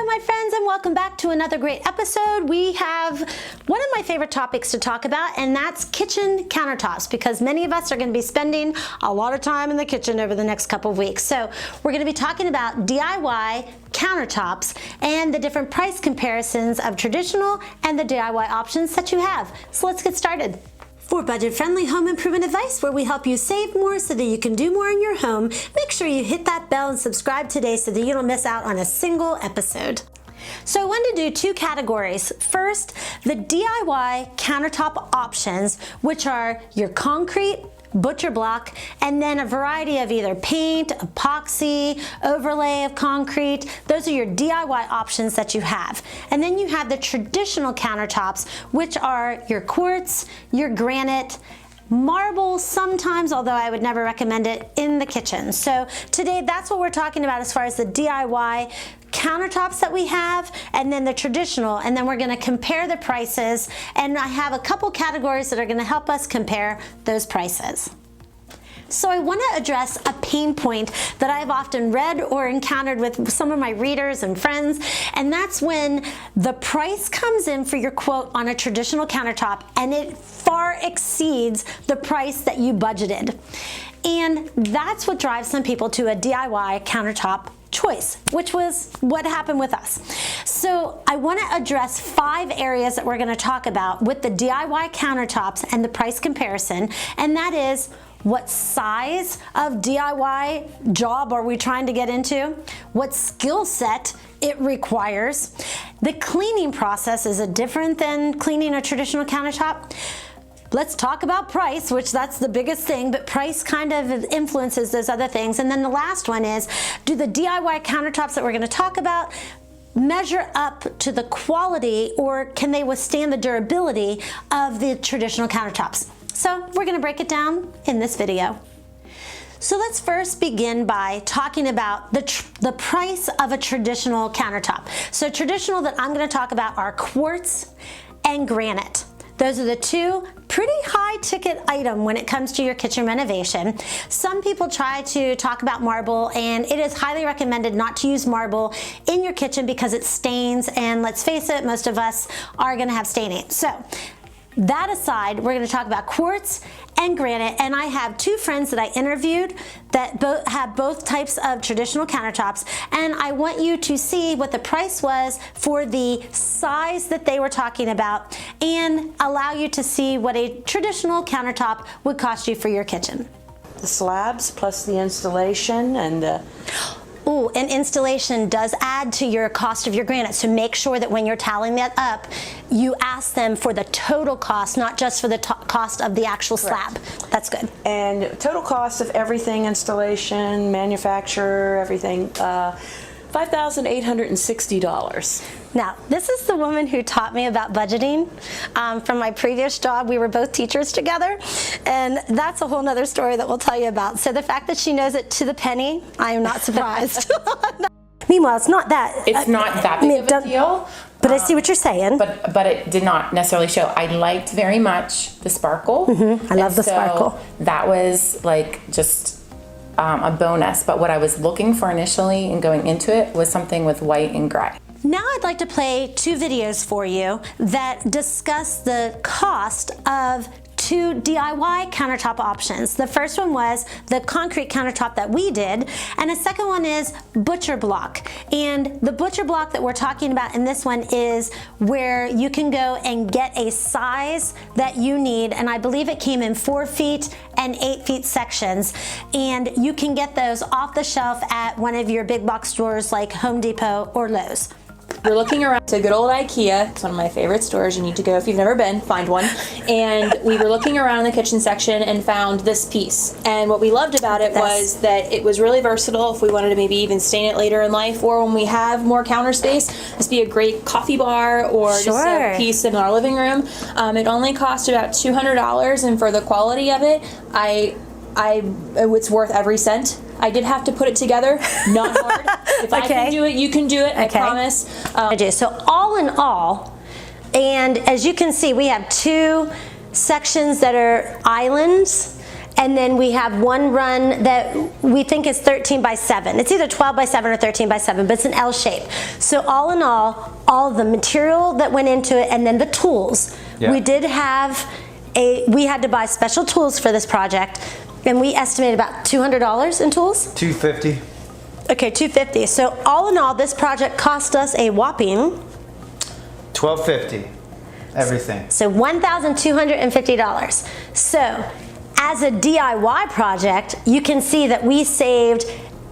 Hello my friends, and welcome back to another great episode. We have one of my favorite topics to talk about, and that's kitchen countertops, because many of us are going to be spending a lot of time in the kitchen over the next couple of weeks. So we're going to be talking about DIY countertops and the different price comparisons of traditional and the DIY options that you have. So let's get started. For budget-friendly home improvement advice where we help you save more so that you can do more in your home, make sure you hit that bell and subscribe today so that you don't miss out on a single episode. So I wanted to do two categories. First, the DIY countertop options, which are your concrete, butcher block, and then a variety of either paint, epoxy, overlay of concrete. Those are your DIY options that you have. And then you have the traditional countertops, which are your quartz, your granite, marble sometimes, although I would never recommend it in the kitchen. So today that's what we're talking about as far as the DIY countertops that we have, and then the traditional, and then we're going to compare the prices, and I have a couple categories that are going to help us compare those prices. So I want to address a pain point that I've often read or encountered with some of my readers and friends, and that's when the price comes in for your quote on a traditional countertop and it far exceeds the price that you budgeted. And that's what drives some people to a DIY countertop choice, which was what happened with us. So I want to address 5 areas that we're going to talk about with the DIY countertops and the price comparison, and that is: what size of DIY job are we trying to get into? What skill set it requires? The cleaning process, is it different than cleaning a traditional countertop? Let's talk about price, which that's the biggest thing, but price kind of influences those other things. And then the last one is, do the DIY countertops that we're going to talk about measure up to the quality, or can they withstand the durability of the traditional countertops? So we're going to break it down in this video. So let's first begin by talking about the price of a traditional countertop. So traditional that I'm going to talk about are quartz and granite. Those are the two pretty high ticket item when it comes to your kitchen renovation. Some people try to talk about marble, and it is highly recommended not to use marble in your kitchen because it stains, and let's face it, most of us are going to have staining. So that aside, we're going to talk about quartz and granite, and I have 2 friends that I interviewed that have both types of traditional countertops, and I want you to see what the price was for the size that they were talking about and allow you to see what a traditional countertop would cost you for your kitchen. The slabs plus the installation and the... Ooh, and installation does add to your cost of your granite, so make sure that when you're tallying that up, you ask them for the total cost, not just for the cost of the actual slab. That's good. And total cost of everything, installation, manufacturer, everything, $5,860. Now, this is the woman who taught me about budgeting from my previous job. We were both teachers together, and that's a whole nother story that we'll tell you about. So the fact that she knows it to the penny, I am not surprised. Meanwhile, it's not that. It's not that big of a deal. But I see what you're saying. But it did not necessarily show. I liked very much the sparkle. I love the sparkle. That was like just a bonus. But what I was looking for initially and going into it was something with white and gray. Now I'd like to play 2 videos for you that discuss the cost of 2 DIY countertop options. The first one was the concrete countertop that we did, and the second one is butcher block. And the butcher block that we're talking about in this one is where you can go and get a size that you need, and I believe it came in 4 feet and 8 feet sections, and you can get those off the shelf at one of your big box stores like Home Depot or Lowe's. We're looking around to good old IKEA. It's one of my favorite stores. You need to go if you've never been, find one. And we were looking around in the kitchen section and found this piece. And what we loved about it was that it was really versatile if we wanted to maybe even stain it later in life, or when we have more counter space, this would be a great coffee bar or just a piece in our living room. It only cost about $200, and for the quality of it, it's worth every cent. I did have to put it together, not hard. If I can do it, you can do it, I promise. So all in all, and as you can see, we have 2 sections that are islands, And then we have one run that we think is 13 by 7. It's either 12 by 7 or 13 by 7, but it's an L shape. So all in all of the material that went into it and then the tools, we did have we had to buy special tools for this project, and we estimated about $200 in tools. $250. Okay, $250. So all in all, this project cost us a whopping $1,250. Everything. So $1,250. So as a DIY project, you can see that we saved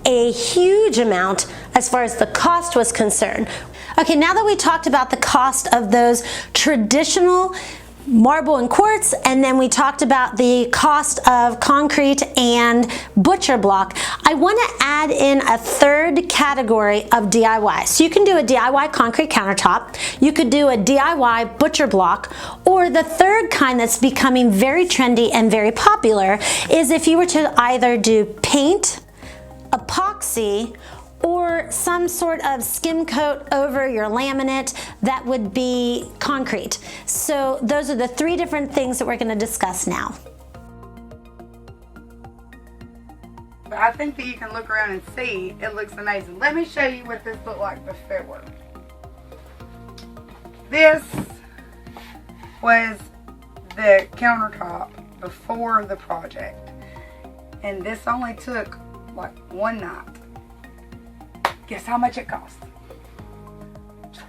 a huge amount as far as the cost was concerned. Okay, now that we talked about the cost of those traditional marble and quartz, and then we talked about the cost of concrete and butcher block, I want to add in a third category of DIY. So you can do a DIY concrete countertop, you could do a DIY butcher block, or the third kind that's becoming very trendy and very popular is if you were to either do paint, epoxy, or some sort of skim coat over your laminate that would be concrete. So those are the three different things that we're going to discuss now. But I think that you can look around and see it looks amazing. Let me show you what this looked like before. This was the countertop before the project, and this only took like one night. Guess how much it cost?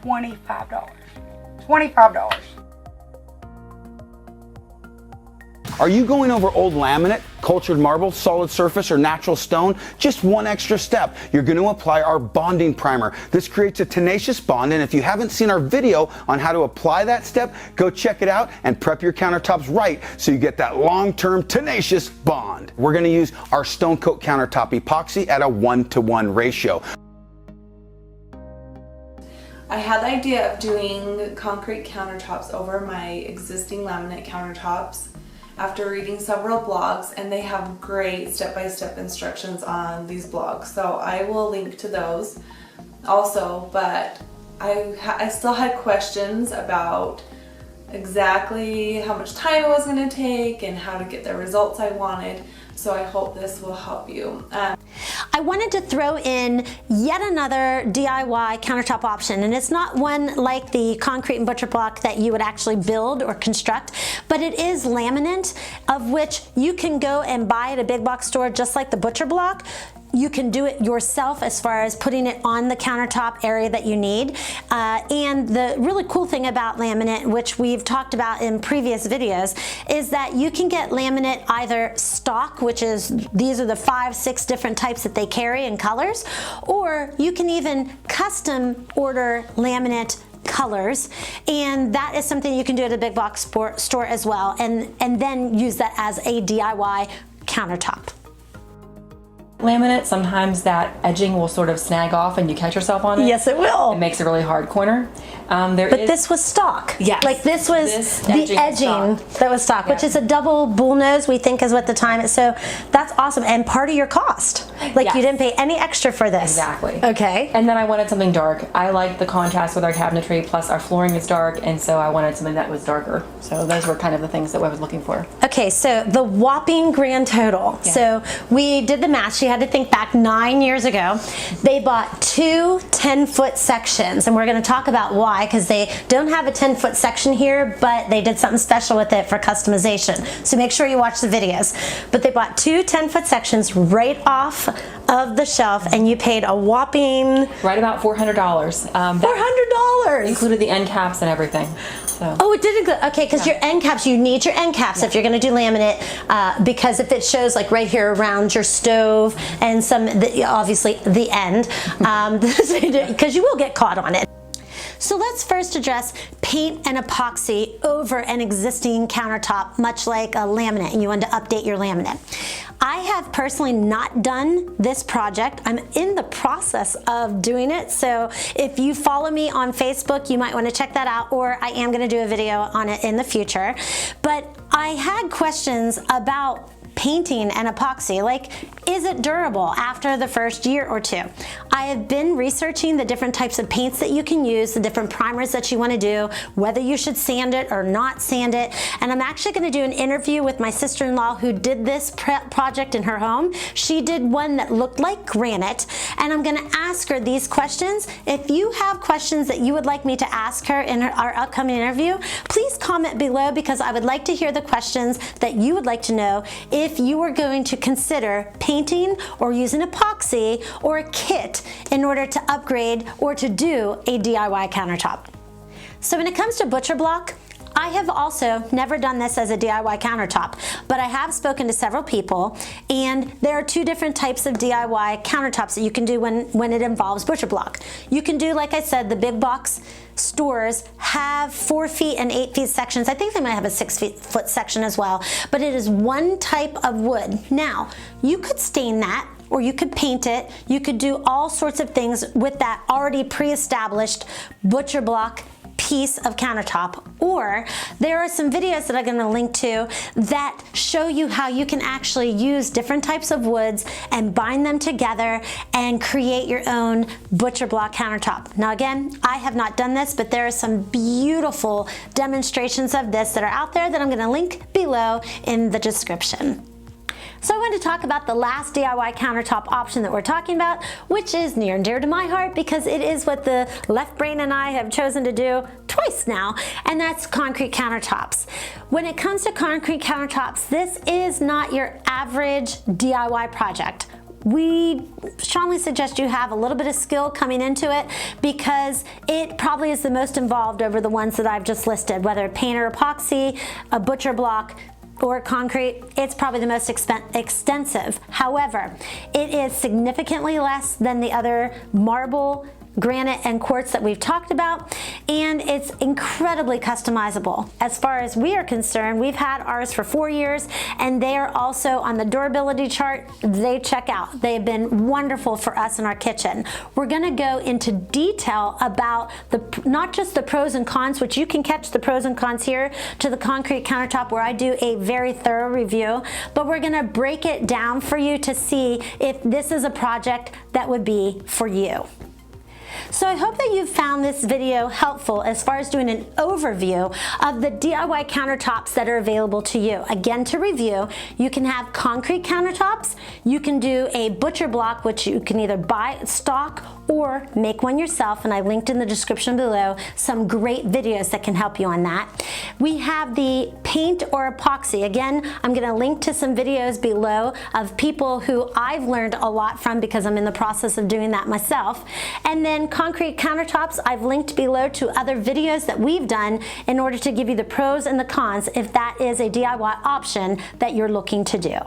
$25. $25. Are you going over old laminate, cultured marble, solid surface, or natural stone? Just one extra step. You're going to apply our bonding primer. This creates a tenacious bond, and if you haven't seen our video on how to apply that step, go check it out and prep your countertops right so you get that long-term tenacious bond. We're going to use our Stone Coat countertop epoxy at a 1-to-1 ratio. I had the idea of doing concrete countertops over my existing laminate countertops after reading several blogs, and they have great step-by-step instructions on these blogs, so I will link to those also. But I still had questions about exactly how much time it was going to take and how to get the results I wanted, so I hope this will help you. I wanted to throw in yet another DIY countertop option, and it's not one like the concrete and butcher block that you would actually build or construct, but it is laminate, of which you can go and buy at a big box store just like the butcher block. You can do it yourself as far as putting it on the countertop area that you need. And the really cool thing about laminate, which we've talked about in previous videos, is that you can get laminate either stock, which is, these are the 5-6 different types that they carry in colors, or you can even custom order laminate colors, and that is something you can do at a big box store as well, and then use that as a DIY countertop. Laminate, sometimes that edging will sort of snag off and you catch yourself on it. Yes, it will. It makes a really hard corner. But this was stock. Yes. Like this was the edging that was stock, Yeah. which is a double bull nose, we think is what the time is. So that's awesome. And part of your cost. Like Yes. you didn't pay any extra for this. Exactly. Okay. And then I wanted something dark. I like the contrast with our cabinetry, plus our flooring is dark, and so I wanted something that was darker. So those were kind of the things that I was looking for. Okay, so the whopping grand total. Yeah. So we did the math. She had to think back 9 years ago. They bought 2 10-foot sections, and we're going to talk about why, because they don't have a 10-foot section here, but they did something special with it for customization. So make sure you watch the videos. But they bought 2 10-foot sections right off of the shelf, and you paid a whopping Right about $400. $400. Included the end caps and everything. So. Oh, it did include, okay, because your end caps, you need your end caps if you're going to do laminate, because if it shows like right here around your stove and obviously the end, because you will get caught on it. So let's first address paint and epoxy over an existing countertop, much like a laminate, and you want to update your laminate. I have personally not done this project. I'm in the process of doing it, so if you follow me on Facebook, you might want to check that out, or I am going to do a video on it in the future. But I had questions about painting and epoxy? Like, is it durable after the first year or two? I have been researching the different types of paints that you can use, the different primers that you want to do, whether you should sand it or not sand it. And I'm actually going to do an interview with my sister-in-law who did this project in her home. She did one that looked like granite, and I'm going to ask her these questions. If you have questions that you would like me to ask her in our upcoming interview, please comment below, because I would like to hear the questions that you would like to know if you were going to consider painting or use an epoxy or a kit in order to upgrade or to do a DIY countertop. So when it comes to butcher block, I have also never done this as a DIY countertop, but I have spoken to several people, and there are two different types of DIY countertops that you can do when it involves butcher block. You can do, like I said, the big box stores have 4 feet and 8 feet sections. I think they might have a 6 foot section as well, but it is one type of wood. Now, you could stain that, or you could paint it. You could do all sorts of things with that already pre-established butcher block piece of countertop. Or there are some videos that I'm going to link to that show you how you can actually use different types of woods and bind them together and create your own butcher block countertop. Now again, I have not done this, but there are some beautiful demonstrations of this that are out there that I'm going to link below in the description. So I want to talk about the last DIY countertop option that we're talking about, which is near and dear to my heart because it is what the left brain and I have chosen to do twice now, and that's concrete countertops. When it comes to concrete countertops, this is not your average DIY project. We strongly suggest you have a little bit of skill coming into it because it probably is the most involved over the ones that I've just listed, whether paint or epoxy, a butcher block, or concrete. It's probably the most extensive. However, it is significantly less than the other marble, granite, and quartz that we've talked about, and it's incredibly customizable. As far as we are concerned, we've had ours for 4 years, and they are also on the durability chart. They check out. They've been wonderful for us in our kitchen. We're gonna go into detail about not just the pros and cons, which you can catch the pros and cons here to the concrete countertop where I do a very thorough review, but we're gonna break it down for you to see if this is a project that would be for you. So I hope that you've found this video helpful as far as doing an overview of the DIY countertops that are available to you. Again, to review, you can have concrete countertops, you can do a butcher block, which you can either buy stock or make one yourself, and I linked in the description below some great videos that can help you on that. We have the paint or epoxy. Again, I'm gonna link to some videos below of people who I've learned a lot from because I'm in the process of doing that myself. And then concrete countertops, I've linked below to other videos that we've done in order to give you the pros and the cons if that is a DIY option that you're looking to do.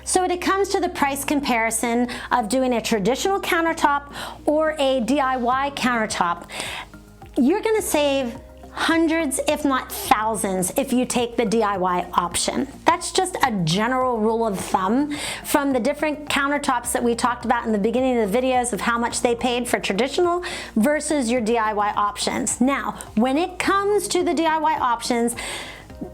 So when it comes to the price comparison of doing a traditional countertop or a DIY countertop, you're gonna save hundreds, if not thousands, if you take the DIY option. That's just a general rule of thumb from the different countertops that we talked about in the beginning of the videos of how much they paid for traditional versus your DIY options. Now, when it comes to the DIY options,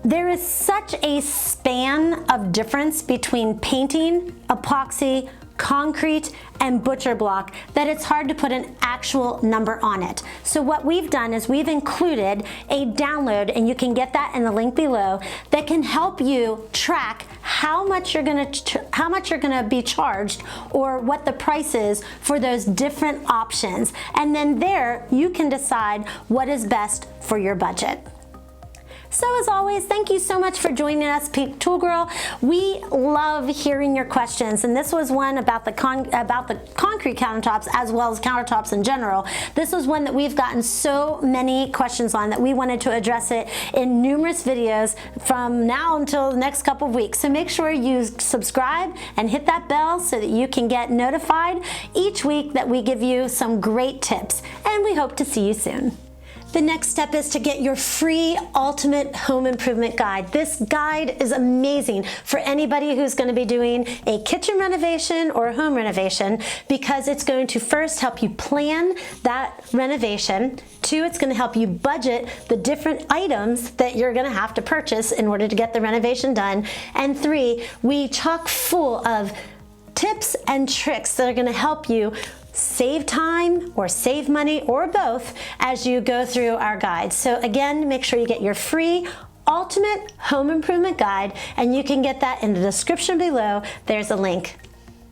there is such a span of difference between painting, epoxy, concrete, and butcher block that it's hard to put an actual number on it. So what we've done is we've included a download, and you can get that in the link below, that can help you track how much you're gonna be charged or what the price is for those different options. And then there you can decide what is best for your budget. So as always, thank you so much for joining us, PinkToolGirl. We love hearing your questions, and this was one about the concrete countertops as well as countertops in general. This was one that we've gotten so many questions on that we wanted to address it in numerous videos from now until the next couple of weeks. So make sure you subscribe and hit that bell so that you can get notified each week that we give you some great tips, and we hope to see you soon. The next step is to get your free ultimate home improvement guide. This guide is amazing for anybody who's going to be doing a kitchen renovation or a home renovation, because it's going to first help you plan that renovation. 2, it's going to help you budget the different items that you're going to have to purchase in order to get the renovation done. And 3, we chock full of tips and tricks that are going to help you save time or save money or both as you go through our guide. So again, make sure you get your free ultimate home improvement guide, and you can get that in the description below. There's a link.